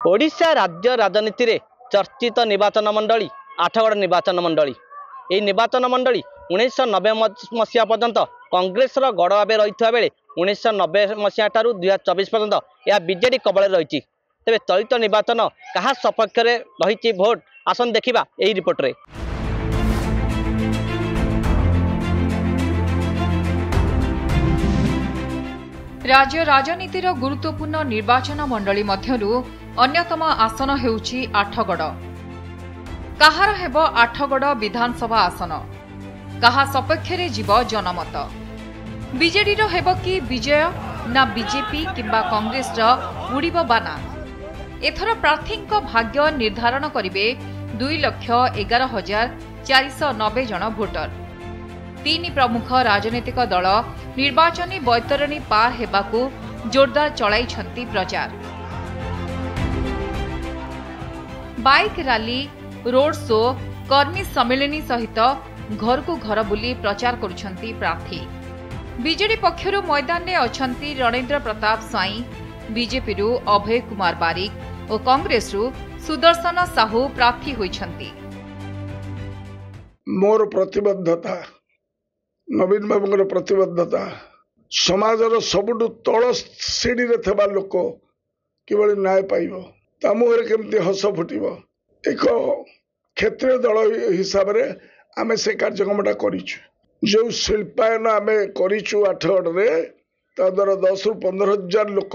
ओडिशा राज्य राजनीति रे चर्चित निर्वाचन मंडली आठगड़ निर्वाचन मंडली। यह निर्वाचन मंडली 1990 मसीहा पर्यंत कांग्रेस गड़ भाव रही बेले 1990 मसीहा ठारू 2024 पर्यंत यह बीजेडी कबल रही। तेज चलित निर्वाचन क्या सपक्ष रही भोट आसन देखा यही रिपोर्ट रे। राज्य राजनीतिर गुरुत्वपूर्ण निर्वाचन मंडली मध्यरु अन्यतम आसन हेउछि आठगड़। कहार हेब आठगड़ विधानसभा आसन, कहा सपक्षरे जीव जनमत, बीजेडीर हेब कि विजय ना बीजेपी किंबा कांग्रेस उड़ीब बाना। एथर प्रार्थींक भाग्य निर्धारण करिवे 2,11,490 जन भोटर। तीन प्रमुख राजनीतिक दल निर्वाचनी बैतरणी पार हेबाकू जोरदार चलाइछंती प्रचार। बाइक रैली, रोड शो, कर्मी सम्मेलन सहित घर को घर बुली प्रचार करुछंती प्रार्थी। बीजेडी पक्षरु मैदान में अछंती रणेंद्र प्रताप स्वाई, बीजेपी रु अभय कुमार बारिक और कांग्रेस रु सुदर्शन साहू प्रार्थी होइछंती। मोर प्रतिबद्धता, नवीन बाबूर प्रतिबद्धता, समाजर सबुठु तल सीढ़ी रे थबा लोक किभली न्याय पाइब, ता मुहरे केमती हस फुटिब, एक क्षेत्रीय दल हिसाब रे आमे से कार्यक्रमटा करिछु। जो शिल्पायन आमे करिछु आठगड़ रे, ता द्वारा 10 रु 15 हजार लोक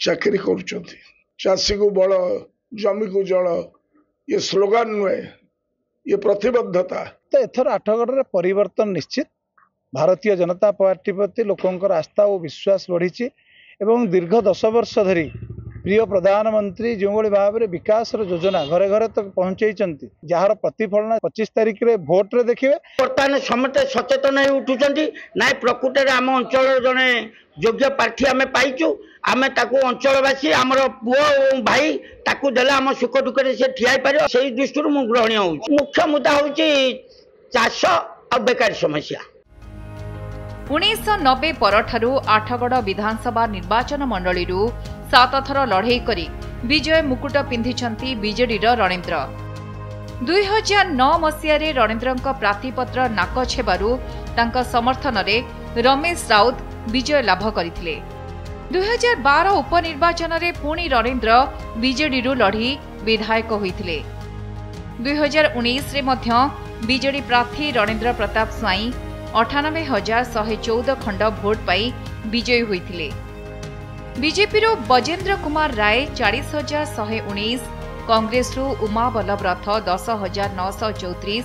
चाकरी करुछंती। चाषी को बल, जमी को जल, ये स्लोगान नुहे, ये प्रतिबद्धता। तो एथर आठगड़ रे परिवर्तन निश्चित। भारतीय जनता पार्टी प्रति लोकंकर आस्था और विश्वास बढ़ी एवं दीर्घ 10 वर्ष धरी प्रिय प्रधानमंत्री जो भाव में विकास योजना घरे घरे तक पहुंचाई जार प्रतिफलन 25 तारिख रे भोट रे देखिए। बर्तमान समस्ते सचेतन हो उठुचंती ना प्रकृत में आम अंचल जड़े योग्य प्रार्थी आम पाइचु। आम अंचलवासी आमर पुओ भाई ताकू देले आम सुख दुख से ठिया पार। से दृष्टि मु ग्रहणीय हो। मुख्य मुद्दा हूँ चाष और बेकारी समस्या। 1990 परठारु आठगड़ विधानसभा निर्वाचन मंडली 7 थर लड़े करी विजय मुकुट पिंधिछंती बीजेडीर रणेंद्र। 2009 मसीह रणेंद्र प्रार्थीपत्र नाकच हेबारु तांका समर्थन रे रमेश राउत विजय लाभ करथिले। 2012 उपनिर्वाचन रे पुणी रणेंद्र बीजेडी लड़ी विधायक होइथिले। 2019 रे मध्य बीजेडी प्रार्थी रणेंद्र प्रताप स्वाई 98,114 खंड भोट पाई विजयी होइथिले। बीजेपी रो बजेंद्र कुमार राय 40,119, कांग्रेस रो उमा बल्लभरथ 10,934,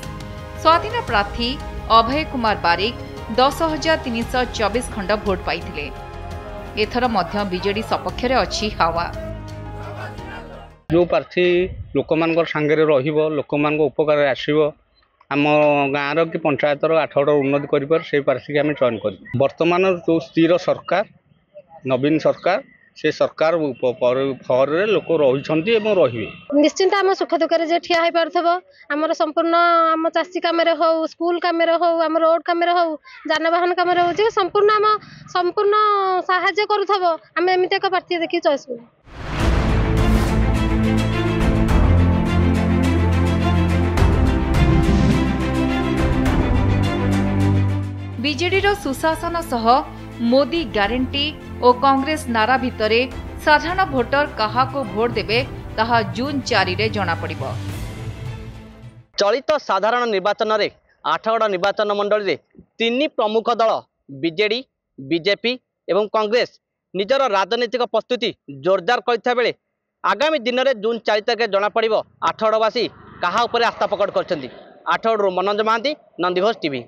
स्वाधीन प्रार्थी अभय कुमार बारिक 10,324 खंड भोट पाइथिले। एथर मध्य बीजेडी सपक्ष रे अछि हावा। जो प्रार्थी लोक मानकर संगे रहिबो, लोक मान उपकार आसीबो, आम गाँव कि पंचायतर आठगड़ उन्नति कर से प्रार्थी के आम चयन कर। वर्तमान जो स्थिर सरकार नवीन सरकार से सरकार फर लोक रही रही निश्चिंत आम सुख दुख ठिया हो पार्थ आमर संपूर्ण आम चाषी कम हो, स्कूल कम हो, आम रोड कम हो, जानवाहन कम हो, संपूर्ण आम संपूर्ण साहाय्य करूथब। आम एमती एक प्रार्थी देखिए चॉइस करूँ। बीजेडी सुशासन सह मोदी ग्यारंटी और कांग्रेस नारा भितरे साधारण भोटर कहा को भोट देबे ताहा जून 4 रे जना पड़िबो। चलित साधारण निर्वाचन रे आठगड़ निर्वाचन मंडली रे तीन प्रमुख दल बीजेडी, बीजेपी एवं कांग्रेस निजर राजनीतिक प्रस्तुति जोरदार करता बेले आगामी दिन में जून 4 तारिख जना पड़िबो आठगड़वासी कहा उपरे आस्था प्रकट करछंती। आठगड़ मनोज महांती, नंदीघोष टीवी।